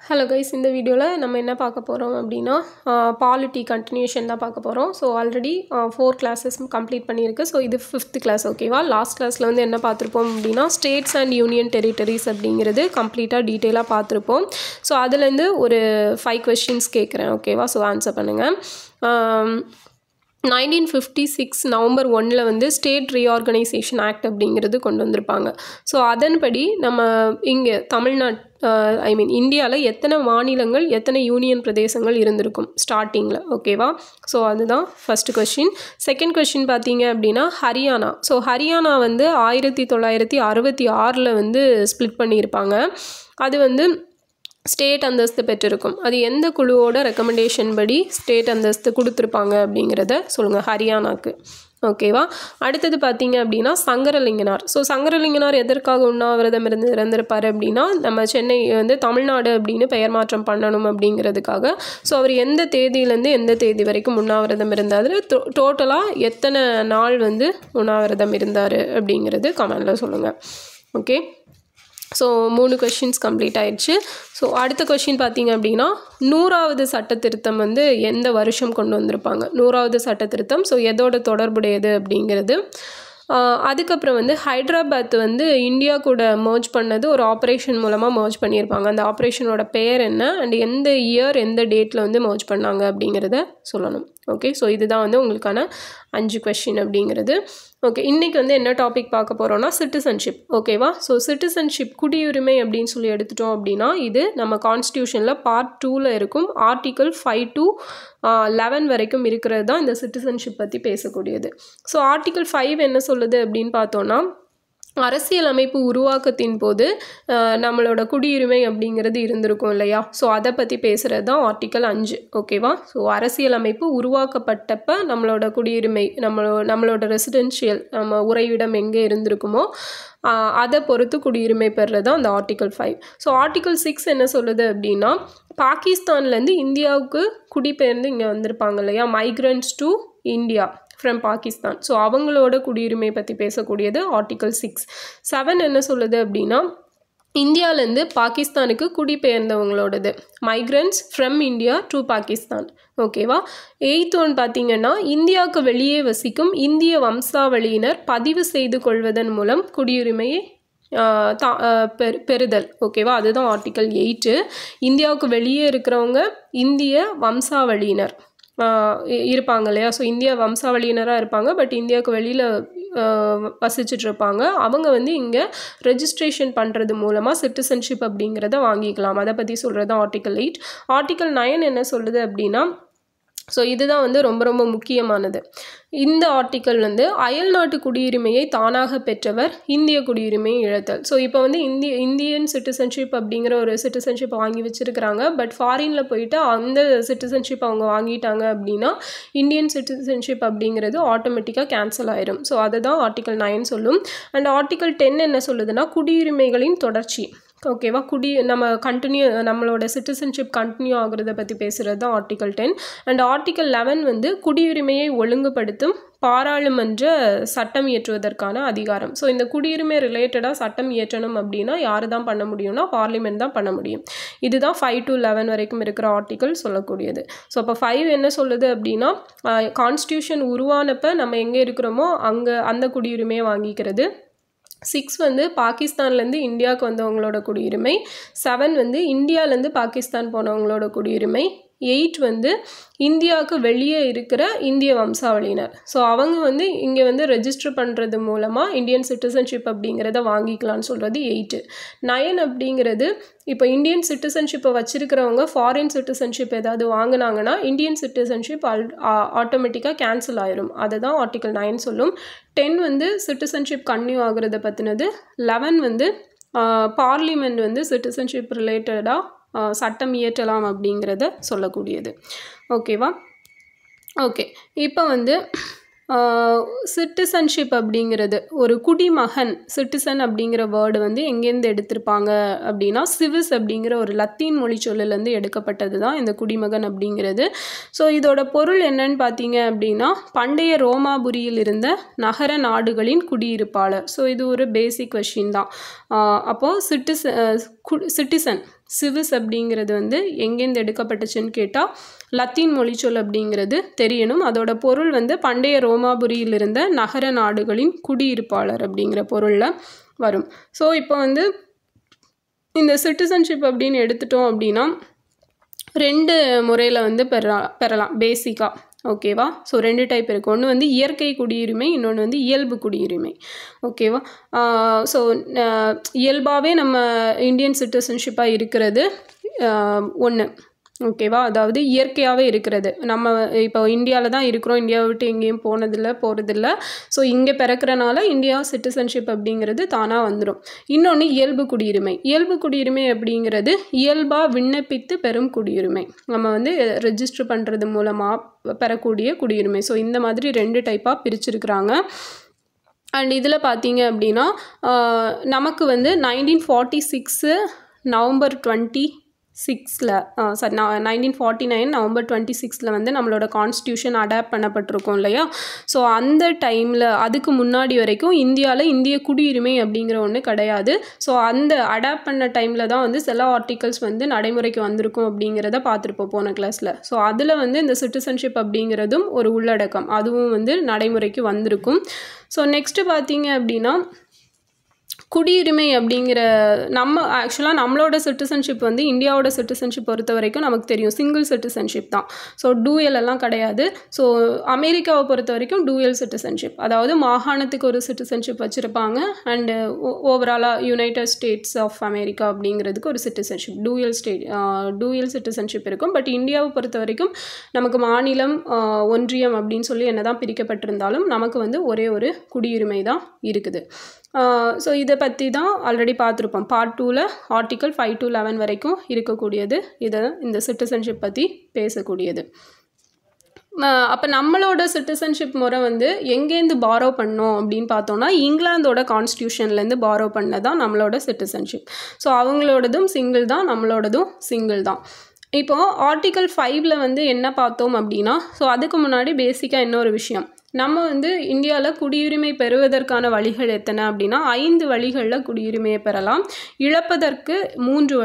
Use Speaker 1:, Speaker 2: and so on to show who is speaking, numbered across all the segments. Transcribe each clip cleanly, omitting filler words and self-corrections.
Speaker 1: Hello guys, இந்த வீடியோவில் நம்ம என்ன பார்க்க போகிறோம் அப்படின்னா பாலிட்டி கண்டினியூஷன் தான் பார்க்க போகிறோம். ஸோ ஆல்ரெடி 4 classes கம்ப்ளீட் பண்ணியிருக்கு. ஸோ இது 5th class. ஓகேவா? லாஸ்ட் கிளாஸில் வந்து என்ன பார்த்துருப்போம் அப்படின்னா ஸ்டேட்ஸ் அண்ட் யூனியன் டெரிட்டரிஸ் அப்படிங்கிறது கம்ப்ளீட்டாக டீட்டெயிலாக பார்த்துருப்போம். ஸோ அதுலேருந்து ஒரு 5 questions கேட்குறேன். ஓகேவா? ஸோ ஆன்சர் பண்ணுங்கள். 1956 நவம்பர் 1 வந்து ஸ்டேட் ரீஆர்கனைசேஷன் ஆக்ட் அப்படிங்கிறது கொண்டு வந்திருப்பாங்க. ஸோ அதன்படி நம்ம இங்கே இந்தியாவில் எத்தனை மாநிலங்கள் எத்தனை யூனியன் பிரதேசங்கள் இருந்திருக்கும் ஸ்டார்டிங்கில். ஓகேவா? ஸோ அதுதான் ஃபஸ்ட்டு கொஷின். செகண்ட் கொஷின் பார்த்தீங்க அப்படின்னா ஹரியானா. ஸோ ஹரியானா வந்து 1966 வந்து ஸ்ப்ளிட் பண்ணியிருப்பாங்க. அது வந்து ஸ்டேட் அந்தஸ்து பெற்றிருக்கும். அது எந்த குழுவோட ரெக்கமெண்டேஷன் படி ஸ்டேட் அந்தஸ்து கொடுத்துருப்பாங்க அப்படிங்கிறத சொல்லுங்கள் ஹரியானாக்கு. ஓகேவா? அடுத்தது பார்த்தீங்க அப்படின்னா சங்கரலிங்கனார். ஸோ சங்கரலிங்கனார் எதற்காக உண்ணாவிரதம் இறந்திருப்பார் அப்படின்னா நம்ம சென்னை வந்து தமிழ்நாடு அப்படின்னு பெயர் மாற்றம் பண்ணணும் அப்படிங்கிறதுக்காக. ஸோ அவர் எந்த தேதியிலேருந்து எந்த தேதி வரைக்கும் உண்ணாவிரதம் இருந்தார், டோட்டலாக எத்தனை நாள் வந்து உண்ணாவிரதம் இருந்தார் அப்படிங்கிறது கமெண்டில் சொல்லுங்கள். ஓகே, ஸோ 3 கொஷின்ஸ் கம்ப்ளீட் ஆயிடுச்சு. ஸோ அடுத்த கொஷின் பார்த்தீங்க அப்படின்னா 100வது சட்ட திருத்தம் வந்து எந்த வருஷம் கொண்டு வந்திருப்பாங்க? 100வது சட்ட திருத்தம் ஸோ எதோட தொடர்புடையது அப்படிங்கிறது. அதுக்கப்புறம் வந்து ஹைதராபாத் வந்து இந்தியா கூட மர்ஜ் பண்ணது ஒரு ஆப்ரேஷன் மூலமாக மர்ஜ் பண்ணியிருப்பாங்க. அந்த ஆப்ரேஷனோட பேர் என்ன அண்ட் எந்த இயர் எந்த டேட்டில் வந்து மர்ஜ் பண்ணாங்க அப்படிங்கிறத சொல்லணும். ஓகே, ஸோ இதுதான் வந்து உங்களுக்கான 5 கொஷின் அப்படிங்கிறது. ஓகே, இன்றைக்கி வந்து என்ன டாபிக் பார்க்க போகிறோன்னா சிட்டிசன்ஷிப். ஓகேவா? ஸோ சிட்டிசன்ஷிப் குடியுரிமை அப்படின்னு சொல்லி எடுத்துட்டோம் அப்படின்னா இது நம்ம கான்ஸ்டியூஷனில் பார்ட் 2ல் இருக்கும். ஆர்டிக்கல் 5 to 11 வரைக்கும் இருக்கிறது தான் இந்த சிட்டிசன்ஷிப் பற்றி பேசக்கூடியது. ஸோ ஆர்டிக்கல் 5 என்ன சொல்லுது அப்படின்னு பார்த்தோன்னா அரசியலமைப்பு உருவாக்கத்தின் போது நம்மளோட குடியுரிமை அப்படிங்கிறது இருந்திருக்கும் இல்லையா? ஸோ அதை பற்றி பேசுகிறது தான் ஆர்டிக்கல் 5. ஓகேவா? ஸோ அரசியலமைப்பு உருவாக்கப்பட்டப்ப நம்மளோட குடியுரிமை நம்மளோட ரெசிடென்ஷியல் நம்ம உறைவிடம் எங்கே இருந்திருக்குமோ அதை பொறுத்து குடியுரிமை பெறுறது தான் அந்த ஆர்டிக்கல் 5. ஸோ ஆர்டிக்கல் 6 என்ன சொல்லுது அப்படின்னா பாகிஸ்தான்லேருந்து இந்தியாவுக்கு குடிபெயர்ந்து இங்கே வந்திருப்பாங்க இல்லையா, migrants to India from Pakistan. So அவங்களோட குடியுரிமை பற்றி பேசக்கூடியது ஆர்டிக்கல் 6. 7 என்ன சொல்லுது அப்படின்னா இந்தியாவிலேருந்து பாகிஸ்தானுக்கு குடிபெயர்ந்தவங்களோடது, migrants from India to Pakistan. ஓகேவா? 8th ஒன் பார்த்தீங்கன்னா இந்தியாவுக்கு வெளியே வசிக்கும் இந்திய வம்சாவளியினர் பதிவு செய்து கொள்வதன் மூலம் குடியுரிமையை பெறுதல். ஓகேவா? அதுதான் ஆர்டிக்கல் 8. இந்தியாவுக்கு வெளியே இருக்கிறவங்க இந்திய வம்சாவளியினர் இருப்பாங்க இல்லையா? ஸோ இந்தியா வம்சாவளியினராக இருப்பாங்க, பட் இந்தியாவுக்கு வெளியில் வசிச்சுட்ருப்பாங்க. அவங்க வந்து இங்கே ரெஜிஸ்ட்ரேஷன் பண்ணுறது மூலமாக சிட்டிசன்ஷிப் அப்படிங்கிறத வாங்கிக்கலாம். அதை பற்றி சொல்கிறது தான் ஆர்டிக்கல் 8. ஆர்டிக்கல் 9 என்ன சொல்லுது அப்படின்னா ஸோ இதுதான் வந்து ரொம்ப ரொம்ப முக்கியமானது. இந்த ஆர்டிக்கல் வந்து அயல் நாட்டு குடியுரிமையை தானாக பெற்றவர் இந்திய குடியுரிமையை இழத்தல். ஸோ இப்போ வந்து இந்தியன் சிட்டிசன்ஷிப் அப்படிங்கிற ஒரு சிட்டிசன்ஷிப் வாங்கி வச்சுருக்கிறாங்க, பட் ஃபாரினில் போயிட்டு அந்த சிட்டிசன்ஷிப் அவங்க வாங்கிட்டாங்க அப்படின்னா இந்தியன் சிட்டிசன்ஷிப் அப்படிங்கிறது ஆட்டோமேட்டிக்காக கேன்சல் ஆயிடும். ஸோ அதை தான் ஆர்டிக்கல் 9 சொல்லும். அண்ட் ஆர்டிக்கல் 10 என்ன சொல்லுதுன்னா குடியுரிமைகளின் தொடர்ச்சி. ஓகேவா? நம்மளோட சிட்டிசன்ஷிப் கண்டினியூ ஆகுறத பற்றி பேசுகிறது தான் ஆர்டிக்கல் 10. அண்ட் ஆர்டிக்கல் 11 வந்து குடியுரிமையை ஒழுங்குபடுத்தும் பாராளுமன்ற சட்டம் இயற்றுவதற்கான அதிகாரம். ஸோ இந்த குடியுரிமை ரிலேட்டடாக சட்டம் இயற்றணும் அப்படின்னா யார் தான் பண்ண முடியும்னா பார்லிமெண்ட் தான் பண்ண முடியும். இதுதான் 5 to 11 வரைக்கும் இருக்கிற ஆர்டிக்கல் சொல்லக்கூடியது. ஸோ அப்போ 5 என்ன சொல்லுது அப்படின்னா கான்ஸ்டியூஷன் உருவானப்போ நம்ம எங்கே இருக்கிறோமோ அங்கே அந்த குடியுரிமையை வாங்கிக்கிறது. 6 வந்து பாகிஸ்தான்லேருந்து இந்தியாவுக்கு வந்தவங்களோட குடியுரிமை. 7 வந்து இந்தியாவிலேருந்து பாகிஸ்தான் போனவங்களோட குடியுரிமை. 8 வந்து இந்தியாவுக்கு வெளியே இருக்கிற இந்திய வம்சாவளியினர். ஸோ அவங்க வந்து இங்கே வந்து ரெஜிஸ்டர் பண்ணுறது மூலமாக இந்தியன் சிட்டிசன்ஷிப் அப்படிங்கிறத வாங்கிக்கலான்னு சொல்கிறது 8. 9 அப்படிங்கிறது இப்போ இந்தியன் சிட்டிசன்ஷிப்பை வச்சுருக்கிறவங்க ஃபாரின் சிட்டிசன்ஷிப் ஏதாவது வாங்கினாங்கன்னா இந்தியன் சிட்டிசன்ஷிப் ஆட்டோமேட்டிக்காக கேன்சல் ஆயிரும். அதை தான் ஆர்டிக்கல் 9 சொல்லும். 10 வந்து சிட்டிசன்ஷிப் கன்டினியூ ஆகுறத பற்றினது. 11 வந்து பார்லிமெண்ட் வந்து சிட்டிசன்ஷிப் ரிலேட்டடாக சட்டம் இயற்றலாம் அப்படிங்கிறத சொல்லக்கூடியது. ஓகேவா? ஓகே, இப்போ வந்து சிட்டிசன்ஷிப் அப்படிங்கிறது ஒரு குடிமகன், சிட்டிசன் அப்படிங்கிற வேர்டு வந்து எங்கேருந்து எடுத்திருப்பாங்க அப்படின்னா சிவிஸ் அப்படிங்கிற ஒரு லத்தீன் மொழி சொல்லிலேருந்து எடுக்கப்பட்டது தான் இந்த குடிமகன் அப்படிங்கிறது. ஸோ இதோட பொருள் என்னன்னு பார்த்தீங்க அப்படின்னா பண்டைய ரோமாபுரியில் இருந்த நகர நாடுகளின் குடியிருப்பாளர். ஸோ இது ஒரு பேசிக் கொஷின் தான். அப்போது சிட்டிசன் சிவிஸ் அப்படிங்கிறது வந்து எங்கேருந்து எடுக்கப்பட்டுச்சுன்னு கேட்டால் லத்தீன் மொழிச்சொல் அப்படிங்கிறது தெரியணும். அதோட பொருள் வந்து பண்டைய ரோமாபுரியில் இருந்த நகர நாடுகளின் குடியிருப்பாளர் அப்படிங்கிற பொருளில் வரும். ஸோ இப்போ வந்து இந்த சிட்டிசன்ஷிப் அப்படின்னு எடுத்துட்டோம் அப்படின்னா 2 முறையில் வந்து பெறலாம் பேசிக்காக. ஓகேவா? ஸோ 2 டைப் இருக்குது. ஒன்று வந்து இயற்கை குடியுரிமை, இன்னொன்று வந்து இயல்பு குடியுரிமை. ஓகேவா? ஸோ இயல்பாகவே நம்ம இந்தியன் சிட்டிசன்ஷிப்பாக இருக்கிறது ஒன்று. ஓகேவா? அதாவது இயற்கையாகவே இருக்கிறது. நம்ம இப்போ இந்தியாவில் தான் இருக்கிறோம், இந்தியாவை விட்டு எங்கேயும் போகிறதில்ல. ஸோ இங்கே பிறக்கிறனால இந்தியா சிட்டிசன்ஷிப் அப்படிங்கிறது தானாக வந்துடும். இன்னொன்று இயல்பு குடியுரிமை. இயல்பு குடியுரிமை அப்படிங்கிறது இயல்பாக விண்ணப்பித்து பெறும் குடியுரிமை. நம்ம வந்து ரெஜிஸ்டர் பண்ணுறது மூலமாக பெறக்கூடிய குடியுரிமை. ஸோ இந்த மாதிரி 2 டைப்பாக பிரிச்சிருக்கிறாங்க. அண்ட் இதில் பார்த்தீங்க அப்படின்னா நமக்கு வந்து 1946 நவம்பர் 26ல் 1949 நவம்பர் 26ல் வந்து நம்மளோட கான்ஸ்டியூஷன் அடாப்ட் பண்ணப்பட்டிருக்கோம் இல்லையா? ஸோ அந்த டைமில் அதுக்கு முன்னாடி வரைக்கும் இந்தியாவில் இந்திய குடியுரிமை அப்படிங்கிற ஒன்று கிடையாது. ஸோ அந்த அடாப்ட் பண்ண டைமில் தான் வந்து சில ஆர்டிகல்ஸ் வந்து நடைமுறைக்கு வந்திருக்கும் அப்படிங்கிறத பார்த்துருப்போம் போன கிளாஸில். ஸோ அதில் வந்து இந்த சிட்டிசன்ஷிப் அப்படிங்கிறதும் ஒரு உள்ளடக்கம், அதுவும் வந்து நடைமுறைக்கு வந்திருக்கும். ஸோ நெக்ஸ்ட்டு பார்த்தீங்க அப்படின்னா குடியுரிமை அப்படிங்கிற ஆக்சுவலாக நம்மளோட சிட்டிசன்ஷிப் வந்து இந்தியாவோட சிட்டிசன்ஷிப் பொறுத்த வரைக்கும் நமக்கு தெரியும் சிங்கிள் சிட்டிசன்ஷிப் தான். ஸோ டூயல் எல்லாம் கிடையாது. ஸோ அமெரிக்காவை பொறுத்த வரைக்கும் டூயல் சிட்டிசன்ஷிப், அதாவது மாகாணத்துக்கு ஒரு சிட்டிசன்ஷிப் வச்சுருப்பாங்க. அண்டு ஓவராலாக யுனைடெட் ஸ்டேட்ஸ் ஆஃப் அமெரிக்கா அப்படிங்கிறதுக்கு ஒரு சிட்டிசன்ஷிப் டூயல் சிட்டிசன்ஷிப் இருக்கும். பட் இந்தியாவை பொறுத்த வரைக்கும் நமக்கு மாநிலம், ஒன்றியம் அப்படின்னு சொல்லி என்ன தான் பிரிக்கப்பட்டிருந்தாலும் நமக்கு வந்து ஒரே ஒரு குடியுரிமை தான் இருக்குது. ஸோ இதை பற்றி தான் ஆல்ரெடி பார்த்துருப்போம். பார்ட் 2ல் ஆர்டிக்கல் 5 to 11 வரைக்கும் இருக்கக்கூடியது இந்த சிட்டிசன்ஷிப் பற்றி பேசக்கூடியது. அப்போ நம்மளோட சிட்டிசன்ஷிப் முறை வந்து எங்கேருந்து பாரோ பண்ணோம் அப்படின்னு பார்த்தோன்னா இங்கிலாந்தோட கான்ஸ்டியூஷன்லேருந்து பாரோ பண்ணதான் நம்மளோட சிட்டிசன்ஷிப். ஸோ அவங்களோடதும் சிங்கிள் தான், நம்மளோடதும் சிங்கிள் தான். இப்போது ஆர்டிக்கல் 5ல் வந்து என்ன பார்த்தோம் அப்படின்னா, ஸோ அதுக்கு முன்னாடி பேசிக்காக இன்னொரு விஷயம், நம்ம வந்து இந்தியாவில் குடியுரிமை பெறுவதற்கான வழிகள் எத்தனை அப்படின்னா 5 வழிகளில் குடியுரிமையை பெறலாம். இழப்பதற்கு 3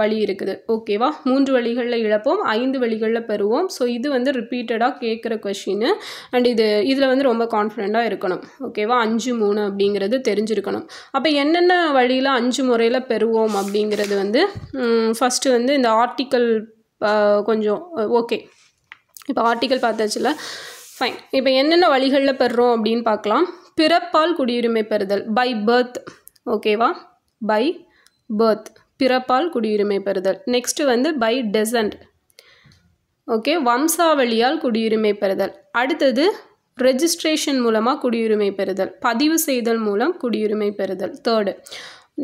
Speaker 1: வழி இருக்குது. ஓகேவா? 3 வழிகளில் இழப்போம், 5 வழிகளில் பெறுவோம். ஸோ இது வந்து ரிப்பீட்டடாக கேட்குற கொஷின். அண்ட் இதில் வந்து ரொம்ப கான்ஃபிடெண்ட்டாக இருக்கணும். ஓகேவா? 5-3 அப்படிங்கிறது தெரிஞ்சிருக்கணும். அப்போ என்னென்ன வழியில் 5 முறையில் பெறுவோம் அப்படிங்கிறது வந்து ஃபஸ்ட்டு வந்து இந்த ஆர்டிக்கல் கொஞ்சம் ஓகே. இப்போ ஆர்டிக்கல் பார்த்தாச்சுல, ஃபைன். இப்போ என்னென்ன வழிகளில் பெறுறோம் அப்படின்னு பார்க்கலாம். பிறப்பால் குடியுரிமை பெறுதல், பை பர்த். ஓகேவா? பை பர்த், பிறப்பால் குடியுரிமை பெறுதல். நெக்ஸ்ட்டு வந்து பை டெசன்ட். ஓகே, வம்சாவளியால் குடியுரிமை பெறுதல். அடுத்தது ரெஜிஸ்ட்ரேஷன் மூலமாக குடியுரிமை பெறுதல், பதிவு செய்தல் மூலம் குடியுரிமை பெறுதல். தேர்டு.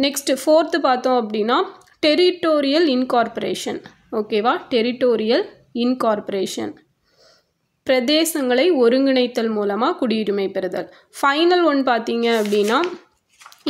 Speaker 1: நெக்ஸ்ட்டு 4th பார்த்தோம் அப்படின்னா டெரிட்டோரியல் இன்கார்பரேஷன். ஓகேவா? டெரிட்டோரியல் இன்கார்பரேஷன், பிரதேசங்களை ஒருங்கிணைத்தல் மூலமாக குடியுரிமை பெறுதல். ஃபைனல் ஒன் பார்த்தீங்க அப்படின்னா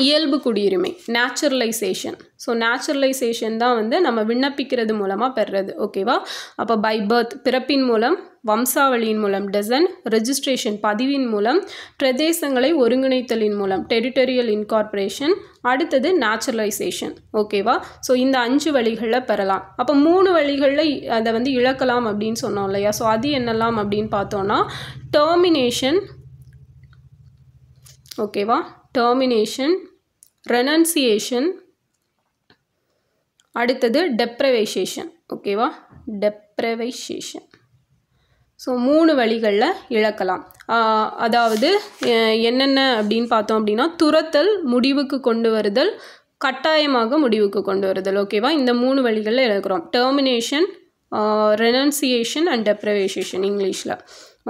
Speaker 1: இயல்பு குடியுரிமை, நேச்சுரலைசேஷன். ஸோ நேச்சுரலைசேஷன் தான் வந்து நம்ம விண்ணப்பிக்கிறது மூலமாக பெறுறது. ஓகேவா? அப்போ பை பர்த் பிறப்பின் மூலம், வம்சாவளியின் மூலம் டெசன், ரெஜிஸ்ட்ரேஷன் பதிவின் மூலம், பிரதேசங்களை ஒருங்கிணைத்தலின் மூலம் டெரிட்டோரியல் இன்கார்பரேஷன், அடுத்தது நேச்சுரலைசேஷன். ஓகேவா? ஸோ இந்த 5 வழிகளில் பெறலாம். அப்போ 3 வழிகளில் அதை வந்து இழக்கலாம் அப்படின்னு சொன்னோம் இல்லையா? ஸோ அது என்னெல்லாம் அப்படின்னு பார்த்தோன்னா டெர்மினேஷன். ஓகேவா? டெர்மினேஷன், ரெனன்சியேஷன், அடுத்தது டெப்ரைவேஷன். ஓகேவா? டெப்ரைவேஷன். ஸோ 3 வழிகளில் இழக்கலாம். அதாவது என்னென்ன அப்படின்னு பார்த்தோம் அப்படின்னா துரத்தல், முடிவுக்கு கொண்டு வருதல், கட்டாயமாக முடிவுக்கு கொண்டு வருதல். ஓகேவா? இந்த 3 வழிகளில் இழக்கிறோம். டெர்மினேஷன், ரெனன்சியேஷன் அண்ட் டெப்ரைவேஷன் இங்கிலீஷில்.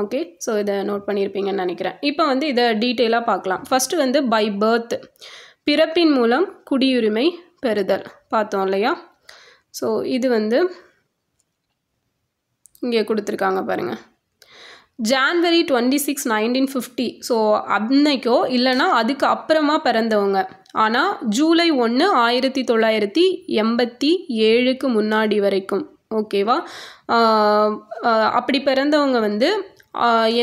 Speaker 1: ஓகே, ஸோ இதை நோட் பண்ணியிருப்பீங்கன்னு நினைக்கிறேன். இப்போ வந்து இதை டீட்டெயிலாக பார்க்கலாம். ஃபஸ்ட்டு வந்து பை பர்த், பிறப்பின் மூலம் குடியுரிமை பெறுதல் பார்த்தோம் இல்லையா? ஸோ இது வந்து இங்கே கொடுத்துருக்காங்க பாருங்கள். ஜான்வரி 26, 1950 ஸோ அன்னைக்கோ இல்லைனா அதுக்கு அப்புறமா பிறந்தவங்க, ஆனால் ஜூலை 1, 1987க்கு முன்னாடி வரைக்கும், ஓகேவா, அப்படி பிறந்தவங்க வந்து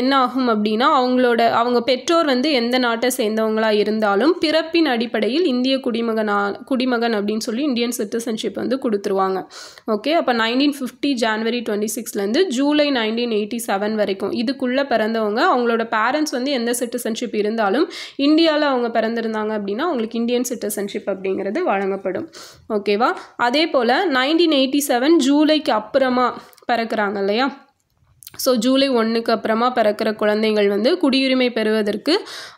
Speaker 1: என்ன ஆகும் அப்படின்னா அவங்க பெற்றோர் வந்து எந்த நாட்டை சேர்ந்தவங்களாக இருந்தாலும் பிறப்பின் அடிப்படையில் இந்திய குடிமகன் அப்படின்னு சொல்லி இந்தியன் சிட்டிசன்ஷிப் வந்து கொடுத்துருவாங்க. ஓகே, அப்போ 1950 ஜான்வரி 26லேருந்து ஜூலை 1987 வரைக்கும் இதுக்குள்ளே பிறந்தவங்க அவங்களோட பேரண்ட்ஸ் வந்து எந்த சிட்டிசன்ஷிப் இருந்தாலும் இந்தியாவில் அவங்க பிறந்திருந்தாங்க அப்படின்னா அவங்களுக்கு இந்தியன் சிட்டிசன்ஷிப் அப்படிங்கிறது வழங்கப்படும். ஓகேவா, அதே போல் 1987 ஜூலைக்கு அப்புறமா பிறக்கிறாங்க இல்லையா, ஸோ ஜூலை 1க்கு அப்புறமா பிறக்கிற குழந்தைகள் வந்து குடியுரிமை பெறுவதற்கு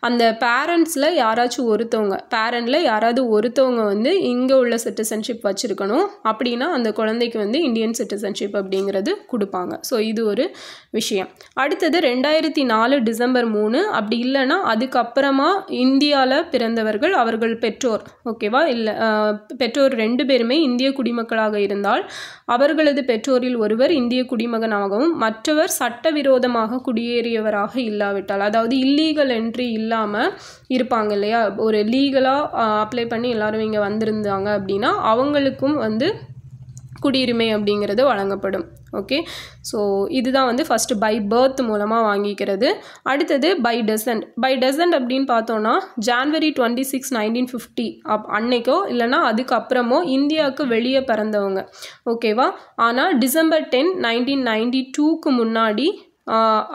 Speaker 1: அந்த பேரண்ட்ஸில் யாராவது ஒருத்தவங்க வந்து இங்கே உள்ள சிட்டிசன்ஷிப் வச்சுருக்கணும். அப்படின்னா அந்த குழந்தைக்கு வந்து இந்தியன் சிட்டிசன்ஷிப் அப்படிங்கிறது கொடுப்பாங்க. ஸோ இது ஒரு விஷயம். அடுத்தது 2004 டிசம்பர் 3, அப்படி இல்லைன்னா அதுக்கப்புறமா இந்தியாவில் பிறந்தவர்கள் அவர்கள் பெற்றோர், ஓகேவா, இல்லை பெற்றோர் 2 பேருமே இந்திய குடிமக்களாக இருந்தால் அவர்களது பெற்றோரில் ஒருவர் இந்திய குடிமகனாகவும் மற்றவர் சட்டவிரோதமாக குடியேறியவராக இல்லாவிட்டால், அதாவது இல்லீகல் என்ட்ரி இல்லாமல் இருப்பாங்க இல்லையா, ஒரு லீகலாக அப்ளை பண்ணி எல்லாரும் இங்கே வந்திருந்தாங்க அப்படின்னா அவங்களுக்கும் வந்து குடியுரிமை அப்படிங்கிறது வழங்கப்படும். ஓகே, ஸோ இதுதான் வந்து ஃபஸ்ட்டு பை பர்த் மூலமாக வாங்கிக்கிறது. அடுத்தது பை டெசன்ட் அப்படின்னு பார்த்தோன்னா ஜான்வரி 26, 1950 அன்னைக்கோ இல்லைனா அதுக்கப்புறமோ இந்தியாவுக்கு வெளியே பிறந்தவங்க, ஓகேவா, ஆனால் டிசம்பர் 10, 1992க்கு முன்னாடி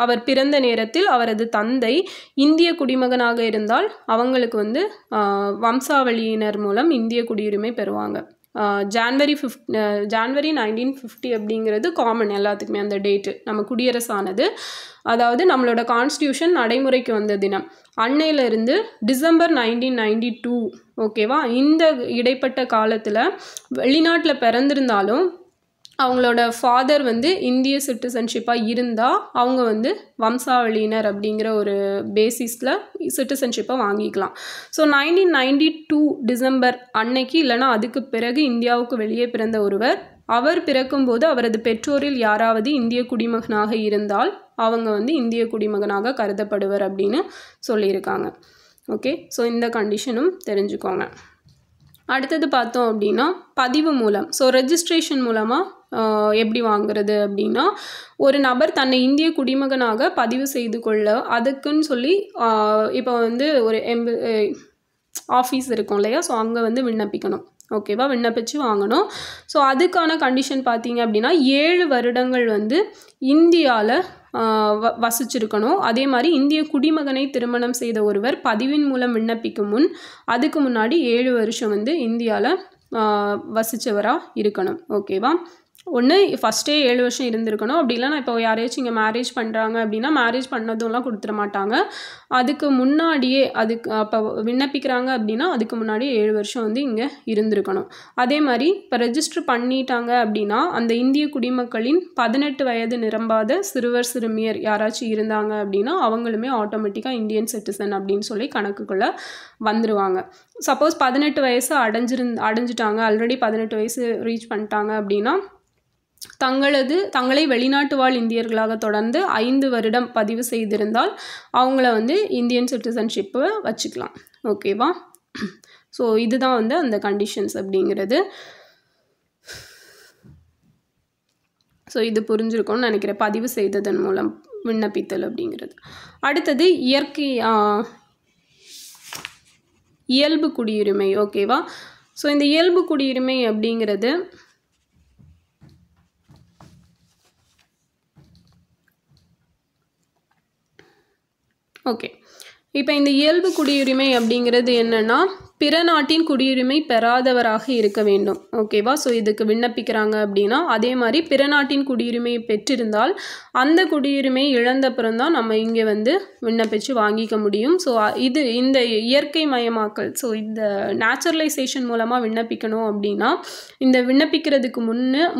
Speaker 1: அவர் பிறந்த நேரத்தில் அவரது தந்தை இந்திய குடிமகனாக இருந்தால் அவங்களுக்கு வந்து வம்சாவளியினர் மூலம் இந்திய குடியுரிமை பெறுவாங்க. ஜான்வரி 1950 அப்படிங்கிறது காமன் எல்லாத்துக்குமே அந்த டேட்டு, நம்ம குடியரசானது, அதாவது நம்மளோட கான்ஸ்டியூஷன் நடைமுறைக்கு வந்த தினம். அன்னையிலிருந்து டிசம்பர் 1992, ஓகேவா, இந்த இடைப்பட்ட காலத்தில் வெளிநாட்டில் பிறந்திருந்தாலும் அவங்களோட ஃபாதர் வந்து இந்திய சிட்டிசன்ஷிப்பாக இருந்தால் அவங்க வந்து வம்சாவளியினர் அப்படிங்கிற ஒரு பேசிஸில் சிட்டிசன்ஷிப்பை வாங்கிக்கலாம். ஸோ 1992 டிசம்பர் அன்னைக்கு இல்லைனா அதுக்கு பிறகு இந்தியாவுக்கு வெளியே பிறந்த ஒருவர், அவர் பிறக்கும்போது அவரது பெற்றோரில் யாராவது இந்திய குடிமகனாக இருந்தால் அவங்க வந்து இந்திய குடிமகனாக கருதப்படுவர் அப்படின்னு சொல்லியிருக்காங்க. ஓகே, ஸோ இந்த கண்டிஷனும் தெரிஞ்சுக்கோங்க. அடுத்தது பார்த்தோம் அப்படின்னா பதிவு மூலம். ஸோ ரெஜிஸ்ட்ரேஷன் மூலமாக எப்படி வாங்குறது அப்படின்னா, ஒரு நபர் தன்னை இந்திய குடிமகனாக பதிவு செய்து கொள்ள அதுக்குன்னு சொல்லி இப்போ வந்து ஒரு ஆஃபீஸ் இருக்கும் இல்லையா, ஸோ அங்கே வந்து விண்ணப்பிக்கணும், ஓகேவா, விண்ணப்பிச்சு வாங்கணும். ஸோ அதுக்கான கண்டிஷன் பார்த்தீங்க அப்படின்னா 7 வருடங்கள் வந்து இந்தியாவில் வசிச்சிருக்கணும். அதே மாதிரி இந்திய குடிமகனை திருமணம் செய்த ஒருவர் பதிவின் மூலம் விண்ணப்பிக்கும் முன் அதுக்கு முன்னாடி 7 வருஷம் வந்து இந்தியாவில் வசித்தவராக இருக்கணும், ஓகேவா. ஒன்று ஃபஸ்ட்டே 7 வருஷம் இருந்திருக்கணும், அப்படி இல்லைனா இப்போ யாரையாச்சும் இங்கே மேரேஜ் பண்ணுறாங்க அப்படின்னா மேரேஜ் பண்ணதும்லாம் கொடுத்துட மாட்டாங்க, அதுக்கு முன்னாடியே அப்போ விண்ணப்பிக்கிறாங்க அப்படின்னா அதுக்கு முன்னாடி 7 வருஷம் வந்து இங்கே இருந்திருக்கணும். அதே மாதிரி இப்போ ரெஜிஸ்டர் பண்ணிட்டாங்க அப்படின்னா அந்த இந்திய குடிமக்களின் 18 வயது நிரம்பாத சிறுவர் சிறுமியர் யாராச்சும் இருந்தாங்க அப்படின்னா அவங்களுமே ஆட்டோமேட்டிக்காக இந்தியன் சிட்டிசன் அப்படின்னு சொல்லி கணக்குக்குள்ளே வந்துடுவாங்க. சப்போஸ் 18 வயசு அடைஞ்சிட்டாங்க, ஆல்ரெடி 18 வயசு ரீச் பண்ணிட்டாங்க அப்படின்னா தங்களை வெளிநாட்டு வாழ் இந்தியர்களாக தொடர்ந்து 5 வருடம் பதிவு செய்திருந்தால் அவங்கள வந்து இந்தியன் சிட்டிசன்ஷிப்பை வச்சுக்கலாம், ஓகேவா. ஸோ இதுதான் வந்து அந்த கண்டிஷன்ஸ் அப்படிங்கிறது. ஸோ இது புரிஞ்சிருக்கும்னு நினைக்கிறேன், பதிவு செய்ததன் மூலம் விண்ணப்பித்தல் அப்படிங்கிறது. அடுத்தது இயல்பு குடியுரிமை, ஓகேவா. ஸோ இந்த இயல்பு குடியுரிமை அப்படிங்கிறது ஓகே, இப்போ இந்த இயல்பு குடியுரிமை அப்படிங்கிறது என்னென்னா பிற நாட்டின் குடியுரிமை பெறாதவராக இருக்க வேண்டும், ஓகேவா. ஸோ இதுக்கு விண்ணப்பிக்கிறாங்க அப்படின்னா அதே மாதிரி பிற நாட்டின் குடியுரிமையை பெற்றிருந்தால் அந்த குடியுரிமையை இழந்தப்புறம் தான் நம்ம இங்கே வந்து விண்ணப்பித்து வாங்கிக்க முடியும். ஸோ இந்த இயற்கை மயமாக்கல், ஸோ இந்த நேச்சுரலைசேஷன் மூலமாக விண்ணப்பிக்கணும் அப்படின்னா இந்த விண்ணப்பிக்கிறதுக்கு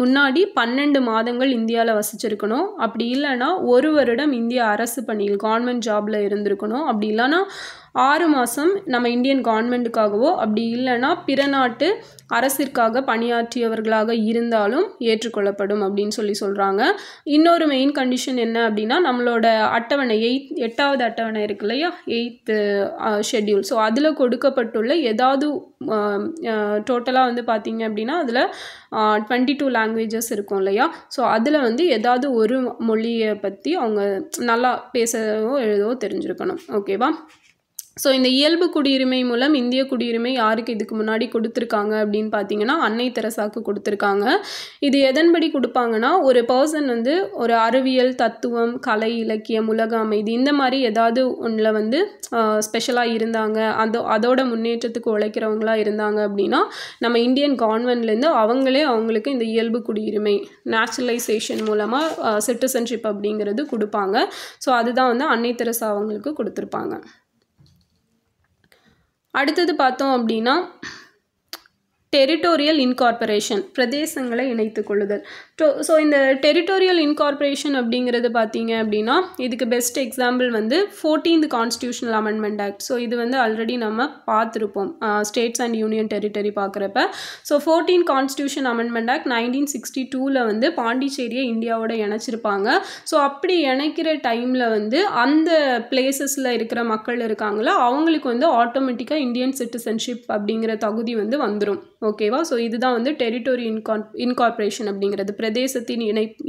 Speaker 1: முன்னாடி 12 மாதங்கள் இந்தியாவில் வசிச்சிருக்கணும், அப்படி இல்லைன்னா 1 வருடம் இந்திய அரசு பணியில் கவர்மெண்ட் ஜாபில் இருந்திருக்கணும், அப்படி இல்லைன்னா 6 மாதம் நம்ம இந்தியன் கவர்மெண்ட்டுக்காகவோ அப்படி இல்லைன்னா பிற நாட்டு அரசிற்காக பணியாற்றியவர்களாக இருந்தாலும் ஏற்றுக்கொள்ளப்படும் அப்படின்னு சொல்கிறாங்க. இன்னொரு மெயின் கண்டிஷன் என்ன அப்படின்னா, நம்மளோட அட்டவணை 8வது அட்டவணை இருக்கு இல்லையா, 8th ஷெட்யூல். ஸோ அதில் கொடுக்கப்பட்டுள்ள ஏதாவது டோட்டலாக வந்து பார்த்திங்க அப்படின்னா அதில் 22 லாங்குவேஜஸ் இருக்கும் இல்லையா. ஸோ அதில் வந்து ஏதாவது ஒரு மொழியை பற்றி அவங்க நல்லா பேசவோ எழுதவோ தெரிஞ்சிருக்கணும். ஓகேவா. ஸோ இந்த இயல்பு குடியுரிமை மூலம் இந்திய குடியுரிமை யாருக்கு இதுக்கு முன்னாடி கொடுத்துருக்காங்க அப்படின்னு பார்த்தீங்கன்னா, அன்னை தெரசாவுக்கு கொடுத்துருக்காங்க. இது எதன்படி கொடுப்பாங்கன்னா, ஒரு பர்சன் வந்து ஒரு அறிவியல், தத்துவம், கலை, இலக்கியம், உலக அமைதி இந்த மாதிரி ஏதாவது ஒன்றில் வந்து ஸ்பெஷலாக இருந்தாங்க, அதோட முன்னேற்றத்துக்கு உழைக்கிறவங்களாக இருந்தாங்க அப்படின்னா நம்ம இந்தியன் கவர்மெண்ட்லேருந்து அவங்களுக்கு இந்த இயல்பு குடியுரிமை நேச்சுரலைசேஷன் மூலமாக சிட்டிசன்ஷிப் அப்படிங்கிறது கொடுப்பாங்க. ஸோ அதுதான் வந்து அன்னை தெரசா அவங்களுக்கு கொடுத்துருப்பாங்க. அடுத்தது பார்த்தோம் அப்படின்னா டெரிட்டோரியல் இன்கார்பரேஷன், பிரதேசங்களை இணைத்து கொள்ளுதல். ஸோ இந்த டெரிட்டோரியல் இன்கார்பரேஷன் அப்படிங்கிறது பார்த்தீங்க அப்படின்னா இதுக்கு பெஸ்ட் எக்ஸாம்பிள் வந்து 14th constitutional amendment act. So இது வந்து ஆல்ரெடி நம்ம பார்த்துருப்போம் ஸ்டேட்ஸ் அண்ட் யூனியன் டெரிட்டரி பார்க்குறப்ப. So 14th constitution amendment act 1962 வந்து பாண்டிச்சேரியை இந்தியாவோட இணைச்சிருப்பாங்க. ஸோ அப்படி இணைக்கிற டைமில் வந்து அந்த பிளேசஸில் இருக்கிற மக்கள் இருக்காங்களா அவங்களுக்கு வந்து ஆட்டோமேட்டிக்காக இந்தியன் சிட்டிசன்ஷிப் அப்படிங்கிற தகுதி வந்து வந்துடும். ஓகேவா. ஸோ இதுதான் வந்து டெரிட்டோரி இன்கார்பரேஷன் அப்படிங்கிறது, பிரதேசத்தின்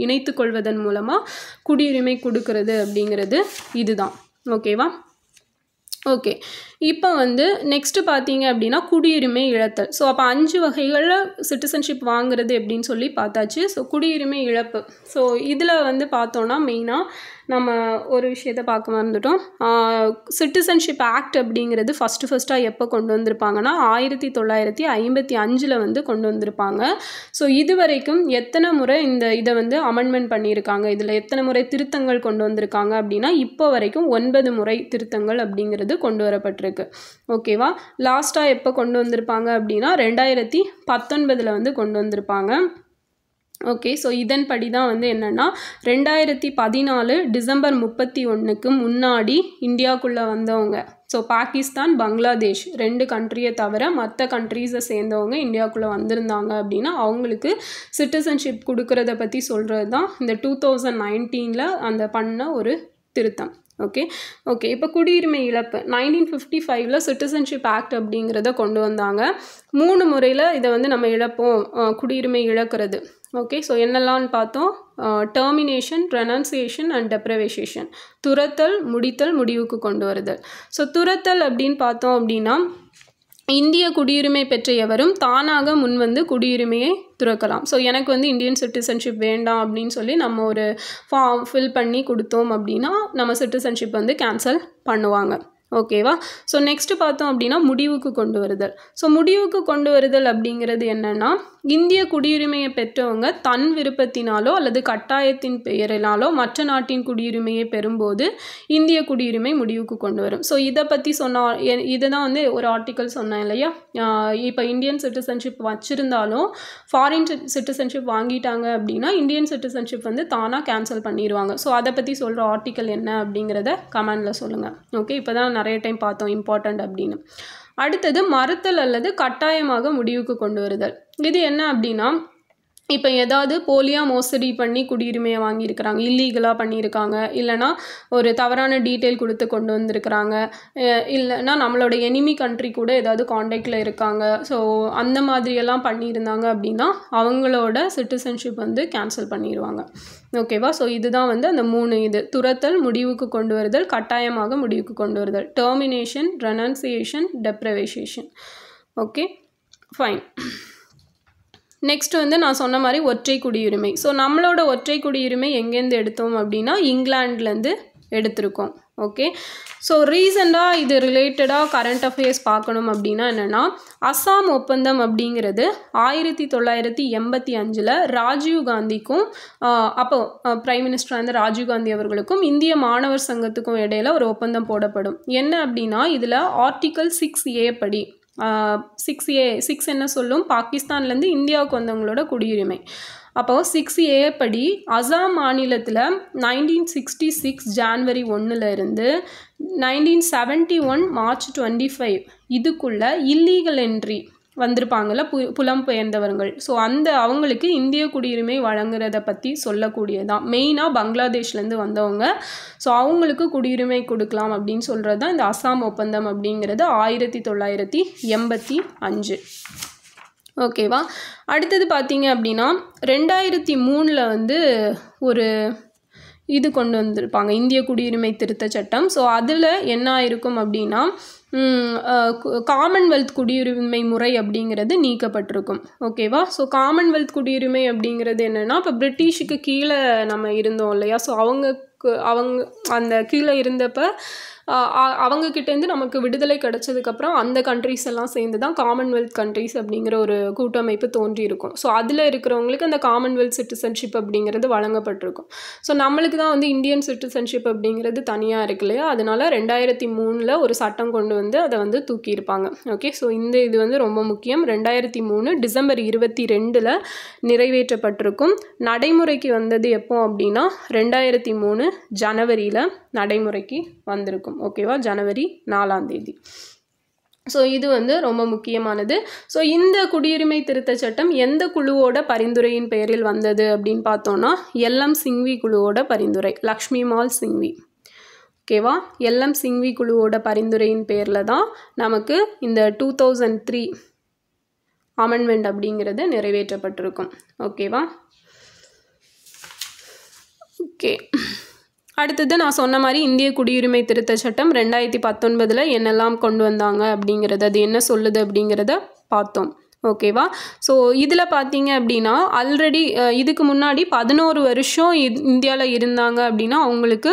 Speaker 1: இணைத்து கொள்வதன் மூலமாக குடியுரிமை கொடுக்கறது அப்படிங்கிறது இதுதான். ஓகேவா. ஓகே, இப்போ வந்து நெக்ஸ்ட்டு பார்த்தீங்க அப்படின்னா குடியுரிமை இழத்தல். ஸோ அப்போ 5 வகைகளில் சிட்டிசன்ஷிப் வாங்குறது எப்படின்னு சொல்லி பார்த்தாச்சு. ஸோ குடியுரிமை இழப்பு. ஸோ இதில் வந்து பார்த்தோன்னா மெயினாக நம்ம ஒரு விஷயத்தை பார்க்க மறந்துட்டோம். சிட்டிசன்ஷிப் ஆக்ட் அப்படிங்கிறது ஃபஸ்ட்டாக எப்போ கொண்டு வந்திருப்பாங்கன்னா 1955 வந்து கொண்டு வந்திருப்பாங்க. ஸோ இது வரைக்கும் எத்தனை முறை இதை வந்து அமெண்ட்மெண்ட் பண்ணியிருக்காங்க, இதில் எத்தனை முறை திருத்தங்கள் கொண்டு வந்திருக்காங்க அப்படின்னா இப்போ வரைக்கும் 9 முறை திருத்தங்கள் அப்படிங்கிறது கொண்டு வரப்பட்டிருக்கு. ஓகேவா. லாஸ்ட்டாக எப்போ கொண்டு வந்திருப்பாங்க அப்படின்னா 2019 வந்து கொண்டு வந்திருப்பாங்க. ஓகே. ஸோ இதன்படி தான் வந்து என்னென்னா 2014 டிசம்பர் 31க்கு முன்னாடி இந்தியாவுக்குள்ளே வந்தவங்க, ஸோ பாகிஸ்தான், பங்களாதேஷ் 2 கண்ட்ரியை தவிர மற்ற கண்ட்ரீஸை சேர்ந்தவங்க இந்தியாவுக்குள்ளே வந்திருந்தாங்க அப்படின்னா அவங்களுக்கு சிட்டிசன்ஷிப் கொடுக்கறத பற்றி சொல்கிறது தான் இந்த 2019 அந்த பண்ண ஒரு திருத்தம். ஓகே. இப்போ குடியுரிமை இழப்பு 1955 சிட்டிசன்ஷிப் ஆக்ட் அப்படிங்கிறத கொண்டு வந்தாங்க. 3 முறையில் இதை வந்து நம்ம இழப்போம், குடியுரிமை இழக்கிறது. ஓகே. ஸோ என்னெல்லாம்னு பார்த்தோம், டெர்மினேஷன், ரெனன்சியேஷன் அண்ட் டெப்ரைவேஷன், துரத்தல், முடித்தல், முடிவுக்கு கொண்டு வருதல். ஸோ துரத்தல் அப்படின்னு பார்த்தோம் அப்படின்னா இந்திய குடியுரிமை பெற்ற எவரும் தானாக முன்வந்து குடியுரிமையை துறக்கலாம். ஸோ எனக்கு வந்து இந்தியன் சிட்டிசன்ஷிப் வேண்டாம் அப்படின்னு சொல்லி நம்ம ஒரு ஃபார்ம் ஃபில் பண்ணி கொடுத்தோம் அப்படின்னா நம்ம சிட்டிசன்ஷிப் வந்து கேன்சல் பண்ணுவாங்க. ஓகேவா. ஸோ நெக்ஸ்ட்டு பார்த்தோம் அப்படின்னா முடிவுக்கு கொண்டு வருதல். ஸோ முடிவுக்கு கொண்டு வருதல் அப்படிங்கிறது என்னென்னா இந்திய குடியுரிமையை பெற்றவங்க தன் விருப்பத்தினாலோ அல்லது கட்டாயத்தின் பெயரினாலோ மற்ற நாட்டின் குடியுரிமையை பெறும்போது இந்திய குடியுரிமை முடிவுக்கு கொண்டு வரும். ஸோ இதை பற்றி இதை தான் வந்து ஒரு ஆர்டிக்கல் சொன்னேன் இல்லையா. இப்போ இந்தியன் சிட்டிசன்ஷிப் வச்சுருந்தாலும் ஃபாரின் சிட்டிசன்ஷிப் வாங்கிட்டாங்க அப்படின்னா இந்தியன் சிட்டிசன்ஷிப் வந்து தானாக கேன்சல் பண்ணிடுவாங்க. ஸோ அதை பற்றி சொல்கிற ஆர்டிக்கல் என்ன அப்படிங்கிறத கமெண்டில் சொல்லுங்கள். ஓகே. இப்போ தான் நிறைய டைம் பார்த்தோம் இம்பார்ட்டண்ட் அப்படின்னு. அடுத்தது மறுத்தல் அல்லது கட்டாயமாக முடிவுக்கு கொண்டு வருதல். இது என்ன அப்படின்னா இப்போ ஏதாவது போலியாக மோசடி பண்ணி குடியுரிமையை வாங்கியிருக்கிறாங்க, இல்லீகலாக பண்ணியிருக்காங்க, இல்லைனா ஒரு தவறான டீட்டெயில் கொடுத்து கொண்டு வந்திருக்கிறாங்க, இல்லைனா நம்மளோட எனிமி கண்ட்ரி கூட ஏதாவது காண்டாக்டில் இருக்காங்க, ஸோ அந்த மாதிரியெல்லாம் பண்ணியிருந்தாங்க அப்படின்னா அவங்களோட சிட்டிசன்ஷிப் வந்து கேன்சல் பண்ணிடுவாங்க. ஓகேவா. ஸோ இதுதான் வந்து அந்த 3 இது துரத்தல், முடிவுக்கு கொண்டு வருதல், கட்டாயமாக முடிவுக்கு கொண்டு வருதல், termination, renunciation, deprivation. Okay fine. Next வந்து நான் சொன்ன மாதிரி ஒற்றை குடியுரிமை. ஸோ நம்மளோட ஒற்றை குடியுரிமை எங்கேருந்து எடுத்தோம் அப்படின்னா இங்கிலாந்துலேருந்து எடுத்திருக்கோம். ஓகே. ஸோ ரீசெண்டாக இது ரிலேட்டடாக கரண்ட் அஃபேர்ஸ் பார்க்கணும் அப்படின்னா என்னென்னா அஸ்ஸாம் ஒப்பந்தம் அப்படிங்கிறது 1985 ராஜீவ் காந்திக்கும் அப்போ பிரைம் மினிஸ்டராக இருந்த ராஜீவ் காந்தி அவர்களுக்கும் இந்திய மாணவர் சங்கத்துக்கும் இடையில ஒரு ஒப்பந்தம் போடப்படும். என்ன அப்படின்னா இதில் ஆர்டிக்கல் 6A படி 6 என்ன சொல்லும், பாகிஸ்தான்லேருந்து இந்தியாவுக்கு வந்தவங்களோட குடியுரிமை. அப்போ 6A படி அசாம் மாநிலத்தில் 1966 ஜான்வரி 1 இருந்து 1971 மார்ச் 25 இதுக்குள்ள இல்லீகல் என்ட்ரி வந்திருப்பாங்கள்ல புலம்பெயர்ந்தவர்கள். ஸோ அவங்களுக்கு இந்திய குடியுரிமை வழங்குறத பற்றி சொல்லக்கூடியதான். மெயினாக பங்களாதேஷ்லேருந்து வந்தவங்க. ஸோ அவங்களுக்கு குடியுரிமை கொடுக்கலாம் அப்படின்னு சொல்கிறது தான் இந்த அசாம் ஒப்பந்தம் அப்படிங்கிறது 1985. ஓகேவா. அடுத்தது பார்த்தீங்க அப்படின்னா 2003 வந்து ஒரு இது கொண்டு வந்திருப்பாங்க, இந்திய குடியுரிமை திருத்த சட்டம். ஸோ அதில் என்ன ஆயிருக்கும் அப்படின்னா காமன்வெல்த் குடியுரிமை முறை அப்படிங்கிறது நீக்கப்பட்டிருக்கும். ஓகேவா. ஸோ காமன்வெல்த் குடியுரிமை அப்படிங்கிறது என்னென்னா, இப்போ பிரிட்டிஷுக்கு கீழே நம்ம இருந்தோம் இல்லையா. ஸோ அவங்க அந்த கீழே இருந்தப்போ அவங்கக்கிட்டேருந்து நமக்கு விடுதலை கிடச்சதுக்கப்புறம் அந்த கண்ட்ரிஸ் எல்லாம் சேர்ந்து தான் காமன்வெல்த் கண்ட்ரிஸ் அப்படிங்கிற ஒரு கூட்டமைப்பு தோன்றியிருக்கும். ஸோ அதில் இருக்கிறவங்களுக்கு அந்த காமன்வெல்த் சிட்டிசன்ஷிப் அப்படிங்கிறது வழங்கப்பட்டிருக்கும். ஸோ நம்மளுக்கு தான் வந்து இந்தியன் சிட்டிசன்ஷிப் அப்படிங்கிறது தனியாக இருக்கு இல்லையா. அதனால 2003 ஒரு சட்டம் கொண்டு வந்து அதை வந்து தூக்கியிருப்பாங்க. ஓகே. ஸோ இது வந்து ரொம்ப முக்கியம். 2003 டிசம்பர் 22 நிறைவேற்றப்பட்டிருக்கும். நடைமுறைக்கு வந்தது எப்போ அப்படின்னா 2003 ஜனவரியில் நடைமுறைக்கு வந்திருக்கும். ஓகேவா. ஜனவரி 4 ஸோ இது வந்து ரொம்ப முக்கியமானது. ஸோ இந்த குடியுரிமை திருத்த சட்டம் எந்த குழுவோட பரிந்துரையின் பெயரில் வந்தது அப்படின்னு பார்த்தோன்னா LM சிங்வி குழுவோட பரிந்துரை, லக்ஷ்மி மால் சிங்வி. ஓகேவா. LM சிங்வி குழுவோட பரிந்துரையின் பேரில் தான் நமக்கு இந்த 2003 அமெண்ட்மெண்ட் அப்படிங்கிறது நிறைவேற்றப்பட்டிருக்கும். ஓகேவா. ஓகே. அடுத்தது நான் சொன்ன மாதிரி இந்திய குடியுரிமை திருத்த சட்டம் 2019 என்னெல்லாம் கொண்டு வந்தாங்க அப்படிங்கிறது, அது என்ன சொல்லுது அப்படிங்கிறத பார்த்தோம். ஓகேவா. ஸோ இதில் பார்த்தீங்க அப்படின்னா ஆல்ரெடி இதுக்கு முன்னாடி 11 வருஷம் இந்தியாவில் இருந்தாங்க அப்படின்னா அவங்களுக்கு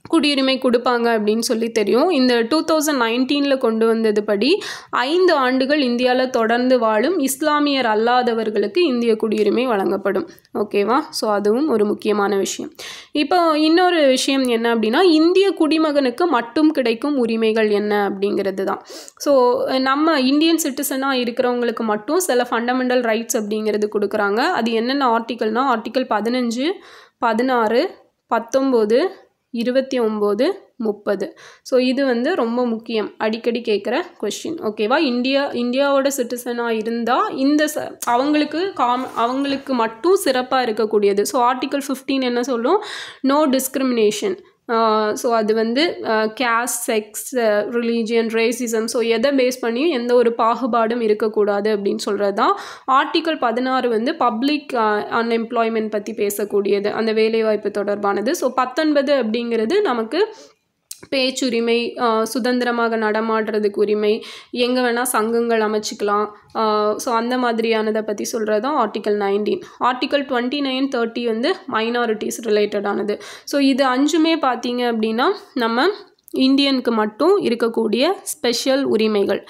Speaker 1: குடியுரிமை கொடுப்பாங்க அப்படின்னு சொல்லி தெரியும். இந்த 2019 கொண்டு வந்தது படி 5 ஆண்டுகள் இந்தியாவில் தொடர்ந்து வாழும் இஸ்லாமியர் அல்லாதவர்களுக்கு இந்திய குடியுரிமை வழங்கப்படும். ஓகேவா. ஸோ அதுவும் ஒரு முக்கியமான விஷயம். இப்போ இன்னொரு விஷயம் என்ன அப்படின்னா இந்திய குடிமகனுக்கு மட்டும் கிடைக்கும் உரிமைகள் என்ன அப்படிங்கிறது தான். ஸோ நம்ம இந்தியன் சிட்டிசனாக இருக்கிறவங்களுக்கு மட்டும் சில ஃபண்டமெண்டல் ரைட்ஸ் அப்படிங்கிறது கொடுக்குறாங்க. அது என்னென்ன ஆர்டிக்கல்னால் ஆர்டிக்கல் 15, 16, 19, 29, 30. ஸோ இது வந்து ரொம்ப முக்கியம், அடிக்கடி கேட்குற கொஸ்டின். ஓகேவா. இந்தியாவோட சிட்டிசனாக இருந்தால் அவங்களுக்கு மட்டும் சிறப்பாக இருக்கக்கூடியது. ஸோ ஆர்டிக்கல் 15 என்ன சொல்லும், நோ டிஸ்கிரிமினேஷன். ஸோ அது வந்து caste, sex, religion, racism, so எதை பேஸ் பண்ணியும் எந்த ஒரு பாகுபாடும் இருக்கக்கூடாது அப்படின்னு சொல்கிறது தான். ஆர்டிக்கல் 16 வந்து பப்ளிக் அன்எம்ப்ளாய்மெண்ட் பற்றி பேசக்கூடியது, அந்த வேலைவாய்ப்பு தொடர்பானது. ஸோ 19 அப்படிங்கிறது நமக்கு பேச்சுரிமை, சுதந்திரமாக நடமாடுறதுக்கு உரிமை, எங்கே வேணால் சங்கங்கள் அமைச்சிக்கலாம். ஸோ அந்த மாதிரியானதை பற்றி சொல்கிறது தான் ஆர்டிக்கல் 19. ஆர்டிக்கல் 29, 30 வந்து மைனாரிட்டிஸ் ரிலேட்டடானது. ஸோ இது 5மே பார்த்தீங்க அப்படின்னா நம்ம இந்தியனுக்கு மட்டும் இருக்கக்கூடிய ஸ்பெஷல் உரிமைகள்.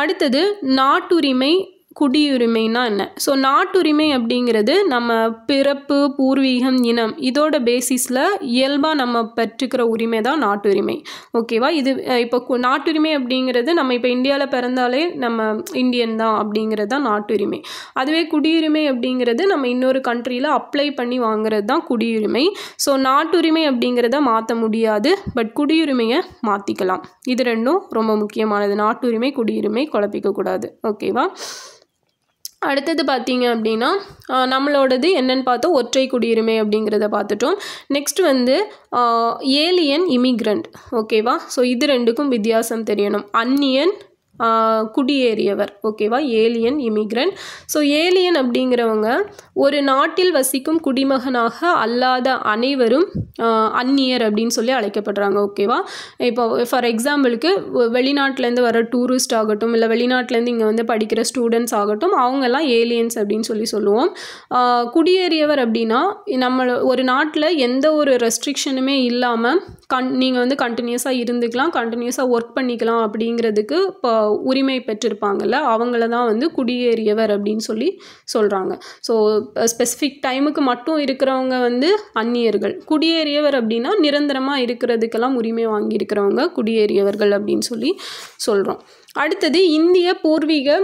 Speaker 1: அடுத்தது நாட்டுரிமை, குடியுரிமைனா என்ன? ஸோ நாட்டுரிமை அப்படிங்கிறது நம்ம பிறப்பு, பூர்வீகம், இனம் இதோட பேசிஸில் இயல்பாக நம்ம பெற்றுக்கிற உரிமை தான் நாட்டுரிமை. ஓகேவா. இது இப்போ நாட்டுரிமை அப்படிங்கிறது நம்ம இப்போ இந்தியாவில் பிறந்தாலே நம்ம இந்தியன் தான் அப்படிங்கிறது தான் நாட்டுரிமை. அதுவே குடியுரிமை அப்படிங்கிறது நம்ம இன்னொரு கண்ட்ரியில் அப்ளை பண்ணி வாங்குறது தான் குடியுரிமை. ஸோ நாட்டுரிமை அப்படிங்கிறத மாற்ற முடியாது, பட் குடியுரிமையை மாற்றிக்கலாம். இது ரெண்டும் ரொம்ப முக்கியமானது. நாட்டுரிமை, குடியுரிமை குழப்பிக்கக்கூடாது. ஓகேவா. அடுத்தது பார்த்தீங்க அப்படின்னா நம்மளோடது என்னென்னு பார்த்தோம், ஒற்றை குடியுரிமை அப்படிங்கிறத பார்த்துட்டோம். நெக்ஸ்ட் வந்து ஏலியன் இமிக்ரண்ட். ஓகேவா. ஸோ இது ரெண்டுக்கும் வித்தியாசம் தெரியணும். அந்நியன், குடியேறியவர். ஓகேவா. Alien, immigrant. ஸோ ஏலியன் அப்படிங்கிறவங்க ஒரு நாட்டில் வசிக்கும் குடிமகனாக அல்லாத அனைவரும் அந்நியர் அப்படின்னு சொல்லி அழைக்கப்படுறாங்க. ஓகேவா. இப்போ ஃபார் எக்ஸாம்பிளுக்கு வெளிநாட்டிலேருந்து வர டூரிஸ்ட் ஆகட்டும், இல்லை வெளிநாட்டிலேருந்து இங்கே வந்து படிக்கிற ஸ்டூடெண்ட்ஸ் ஆகட்டும், அவங்கெல்லாம் ஏலியன்ஸ் அப்படின்னு சொல்லுவோம். குடியேறியவர் அப்படின்னா நம்ம ஒரு நாட்டில் எந்த ஒரு ரெஸ்ட்ரிக்ஷனுமே இல்லாமல் நீங்கள் வந்து கண்டினியூஸாக இருந்துக்கலாம், கண்டினியூஸாக ஒர்க் பண்ணிக்கலாம் அப்படிங்கிறதுக்கு இப்போ உரிமை பெற்றிருப்பாங்கல்ல, அவங்கள தான் வந்து குடியேறியவர் அப்படின்னு சொல்லி சொல்கிறாங்க. ஸோ ஸ்பெசிஃபிக் டைமுக்கு மட்டும் இருக்கிறவங்க வந்து அந்நியர்கள். குடியேறியவர் அப்படின்னா நிரந்தரமாக இருக்கிறதுக்கெல்லாம் உரிமை வாங்கியிருக்கிறவங்க குடியேறியவர்கள் அப்படின்னு சொல்லி சொல்கிறோம். அடுத்தது இந்திய பூர்வீக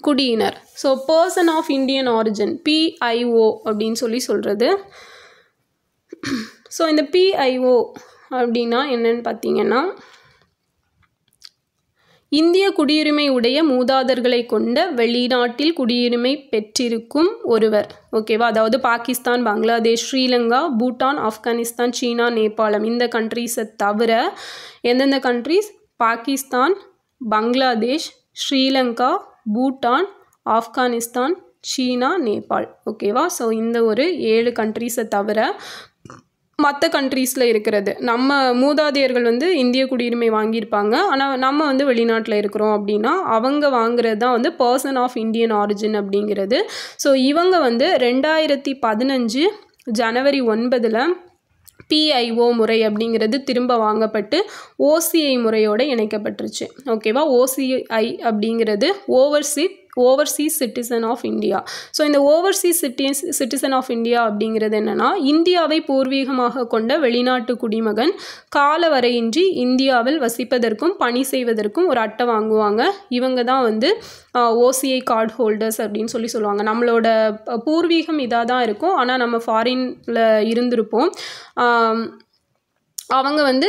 Speaker 1: குடியினர். So person of Indian origin PIO அப்படின்னு சொல்கிறது. ஸோ இந்த PIO அப்படின்னா என்னன்னு பார்த்தீங்கன்னா, இந்திய குடியுரிமை உடைய மூதாதர்களை கொண்ட வெளிநாட்டில் குடியுரிமை பெற்றிருக்கும் ஒருவர். ஓகேவா? அதாவது பாகிஸ்தான், பங்களாதேஷ், ஸ்ரீலங்கா, பூட்டான், ஆப்கானிஸ்தான், சீனா, நேபாளம் இந்த கண்ட்ரீஸை தவிர எந்தெந்த கண்ட்ரீஸ்? பாகிஸ்தான், பங்களாதேஷ், ஸ்ரீலங்கா, பூட்டான், ஆப்கானிஸ்தான், சீனா, நேபாள். ஓகேவா? ஸோ இந்த ஒரு 7 கண்ட்ரீஸை தவிர மற்ற கண்ட்ரீஸில் இருக்கிறது நம்ம மூதாதையர்கள் வந்து இந்திய குடியுரிமை வாங்கியிருப்பாங்க. ஆனால் நம்ம வந்து வெளிநாட்டில் இருக்கிறோம் அப்படின்னா அவங்க வாங்குறது தான் வந்து பர்சன் ஆஃப் இந்தியன் ஆரிஜின் அப்படிங்கிறது. ஸோ இவங்க வந்து 2015 ஜனவரி 9 PIO முறை அப்படிங்கிறது திரும்ப வாங்கப்பட்டு OCI முறையோடு இணைக்கப்பட்டுருச்சு. ஓகேவா? OCI அப்படிங்கிறது overseas citizen of India. So இந்த ஓவர்சீஸ் சிட்டிசன் ஆஃப் இந்தியா அப்படிங்கிறது என்னென்னா, இந்தியாவை பூர்வீகமாக கொண்ட வெளிநாட்டு குடிமகன் காலவரையின்றி இந்தியாவில் வசிப்பதற்கும் பணி செய்வதற்கும் ஒரு அட்டை வாங்குவாங்க. இவங்க தான் வந்து OCI கார்டு ஹோல்டர்ஸ் அப்படின்னு சொல்லுவாங்க. நம்மளோட பூர்வீகம் இதாக தான் இருக்கும், ஆனால் நம்ம ஃபாரினில் இருந்திருப்போம். அவங்க வந்து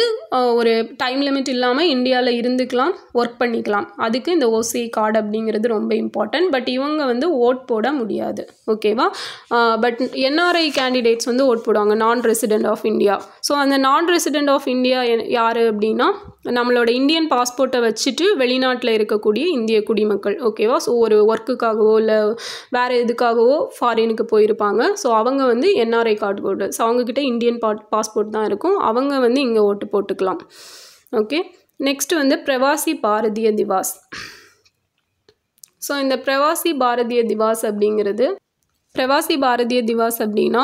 Speaker 1: ஒரு டைம் லிமிட் இல்லாமல் இந்தியாவில் இருந்துக்கலாம், ஒர்க் பண்ணிக்கலாம். அதுக்கு இந்த OCI கார்டு அப்படிங்கிறது ரொம்ப இம்பார்ட்டன்ட். பட் இவங்க வந்து ஓட் போட முடியாது. ஓகேவா? பட் NRI கேண்டிடேட்ஸ் வந்து ஓட் போடுவாங்க, நான் ரெசிடென்ட் ஆஃப் இந்தியா. ஸோ அந்த நான் ரெசிடென்ட் ஆஃப் இந்தியா யார் அப்படின்னா, நம்மளோட இந்தியன் பாஸ்போர்ட்டை வச்சுட்டு வெளிநாட்டில் இருக்கக்கூடிய இந்திய குடிமக்கள். ஓகேவா? ஸோ ஒரு ஒர்க்குக்காகவோ இல்லை வேறு எதுக்காகவோ ஃபாரினுக்கு போயிருப்பாங்க. ஸோ அவங்க வந்து NRI கார்டு ஹோல்டர்ஸ். அவங்கக்கிட்ட இந்தியன் பாஸ்போர்ட் தான் இருக்கும். அவங்க வந்து இங்கே ஓட்டு போட்டுக்கலாம். ஓகே, நெக்ஸ்ட் வந்து பிரவாசி பாரதிய திவாஸ். ஸோ இந்த பிரவாசி பாரதிய திவாஸ் அப்படிங்கிறது, பிரவாசி பாரதிய திவாஸ் அப்படின்னா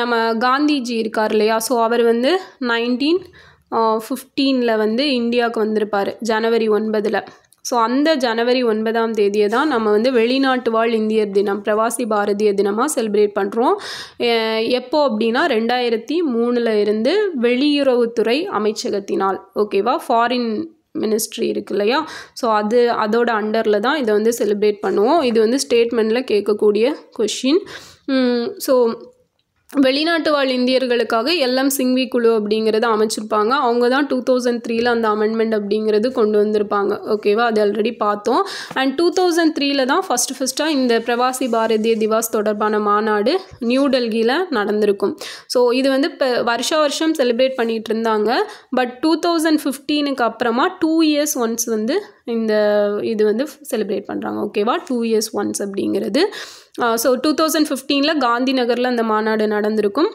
Speaker 1: நம்ம காந்திஜி இருக்கார் இல்லையா? ஸோ அவர் வந்து 1915 வந்து இந்தியாவுக்கு வந்திருப்பார் ஜனவரி 9. ஸோ அந்த ஜனவரி 9 தான் நம்ம வந்து வெளிநாட்டு வாழ் இந்தியர் தினம், பிரவாசி பாரதிய தினமாக செலிப்ரேட் பண்ணுறோம். எப்போ அப்படின்னா 2003 இருந்து வெளியுறவுத்துறை அமைச்சகத்தினால். ஓகேவா? ஃபாரின் மினிஸ்ட்ரி இருக்கு இல்லையா? ஸோ அதோட அண்டரில் தான் இதை வந்து செலிப்ரேட் பண்ணுவோம். இது வந்து ஸ்டேட்மெண்ட்டில் கேட்கக்கூடிய கொஷின். ஸோ வெளிநாட்டு வாழ் இந்தியர்களுக்காக LM சிங்வி குழு அப்படிங்கிறத அமைச்சிருப்பாங்க. அவங்க தான் 2003 அந்த அமெண்ட்மெண்ட் அப்படிங்கிறது கொண்டு வந்திருப்பாங்க. ஓகேவா? அது ஆல்ரெடி பார்த்தோம். அண்ட் 2003 தான் ஃபஸ்ட்டாக இந்த பிரவாசி பாரதிய திவாஸ் தொடர்பான மாநாடு நியூ டெல்லியில் நடந்திருக்கும். ஸோ இது வந்து இப்போ வருஷம் செலிப்ரேட் பண்ணிகிட்டு இருந்தாங்க. பட் 2015 அப்புறமா 2 years ஒன்ஸ் வந்து இந்த இது வந்து செலிப்ரேட் பண்ணுறாங்க. ஓகேவா? 2 years ஒன்ஸ் அப்படிங்கிறது. ஸோ 2015 காந்தி நகரில் அந்த மாநாடு நடந்திருக்கும்.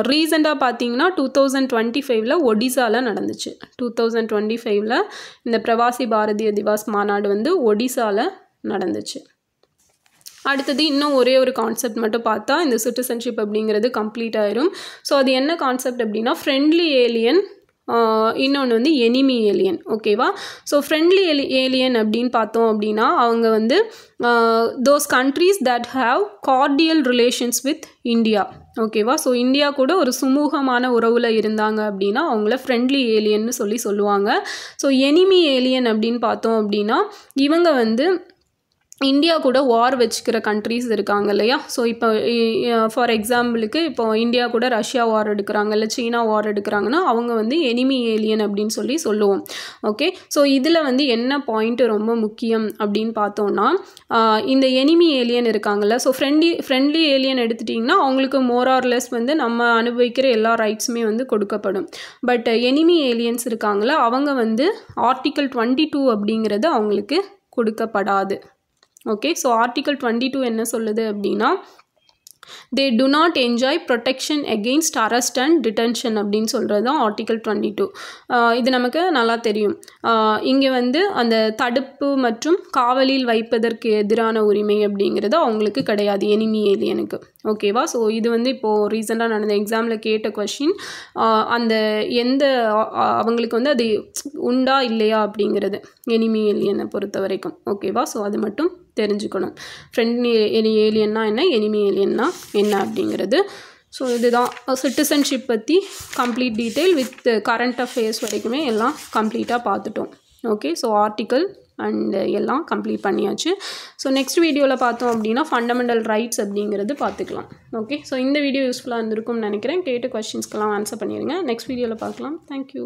Speaker 1: ரீசெண்டாக பார்த்தீங்கன்னா 2025 ஒடிசாவில் நடந்துச்சு. 2025 இந்த பிரவாசி பாரதிய திவாஸ் மாநாடு வந்து ஒடிசாவில் நடந்துச்சு. அடுத்தது இன்னும் ஒரே ஒரு கான்செப்ட் மட்டும் பார்த்தா இந்த சிட்டிசன்ஷிப் அப்படிங்கிறது கம்ப்ளீட் ஆயிரும். ஸோ அது என்ன கான்செப்ட் அப்படின்னா, ஃப்ரெண்ட்லி ஏலியன், இன்னொன்று வந்து எனிமி ஏலியன். ஓகேவா? ஸோ ஃப்ரெண்ட்லி ஏலியன் அப்படின்னு பார்த்தோம் அப்படின்னா, அவங்க வந்து those countries that have கார்டியல் relations with India. ஓகேவா? ஸோ இந்தியா கூட ஒரு சுமூகமான உறவில் இருந்தாங்க அப்படின்னா அவங்கள ஃப்ரெண்ட்லி ஏலியன்னு சொல்லுவாங்க. ஸோ எனிமி ஏலியன் அப்படின்னு பார்த்தோம் அப்படின்னா, இவங்க வந்து இந்தியா கூட வார் வச்சுக்கிற கண்ட்ரீஸ் இருக்காங்க இல்லையா? ஸோ இப்போ ஃபார் எக்ஸாம்பிளுக்கு இப்போ இந்தியா கூட ரஷ்யா வார் எடுக்கிறாங்க, இல்லை சீனா வார் எடுக்கிறாங்கன்னா அவங்க வந்து எனிமி ஏலியன் அப்படின்னு சொல்லுவோம். ஓகே, ஸோ இதில் வந்து என்ன பாயிண்ட்டு ரொம்ப முக்கியம் அப்படின்னு பார்த்தோன்னா, இந்த எனிமி ஏலியன் இருக்காங்கல்ல, ஸோ ஃப்ரெண்ட்லி ஏலியன் எடுத்துட்டிங்கன்னா அவங்களுக்கு மோர் ஆர் லெஸ் வந்து நம்ம அனுபவிக்கிற எல்லா ரைட்ஸுமே வந்து கொடுக்கப்படும். பட் எனிமி ஏலியன்ஸ் இருக்காங்களா, அவங்க வந்து ஆர்டிக்கல் 22 அப்படிங்கிறது அவங்களுக்கு கொடுக்கப்படாது. ஓகே, ஸோ ஆர்டிக்கல் 22 என்ன சொல்லுது அப்படின்னா, they do not enjoy protection against arrest and detention அப்படின்னு சொல்கிறது தான் ஆர்டிக்கல் 22. இது நமக்கு நல்லா தெரியும். இங்கே வந்து அந்த தடுப்பு மற்றும் காவலில் வைப்பதற்கு எதிரான உரிமை அப்படிங்கிறது அவங்களுக்கு கிடையாது, எனிமி ஏலியனுக்கு. ஓகேவா? ஸோ இது வந்து இப்போது ரீசெண்டாக நடந்த எக்ஸாமில் கேட்ட கொஷின். அந்த அவங்களுக்கு வந்து அது உண்டா இல்லையா அப்படிங்கிறது எனிமி ஏலியனை பொறுத்த வரைக்கும். ஓகேவா? ஸோ அது மட்டும் தெரிஞ்சுக்கணும். ஃப்ரெண்ட்லி ஏலியன்னா என்ன, எனிமி ஏலியன்னா என்ன அப்படிங்கிறது. ஸோ இதுதான் சிட்டிசன்ஷிப் பற்றி complete detail with current affairs வரைக்குமே எல்லாம் கம்ப்ளீட்டாக பார்த்துட்டோம். ஓகே, ஸோ ஆர்டிக்கல் அண்ட் எல்லாம் கம்ப்ளீட் பண்ணியாச்சு. ஸோ நெக்ஸ்ட் வீடியோவில் பார்த்தோம் அப்படின்னா ஃபண்டமெண்டல் ரைட்ஸ் அப்படிங்கிறது பார்த்துக்கலாம். ஓகே, ஸோ இந்த வீடியோ யூஸ்ஃபுல்லாக இருந்திருக்கும்னு நினைக்கிறேன். கேட்டு கொஸ்டின்ஸ்க்கெல்லாம் ஆன்சர் பண்ணிடுங்க. நெக்ஸ்ட் வீடியோவில் பார்க்கலாம். தேங்க்யூ.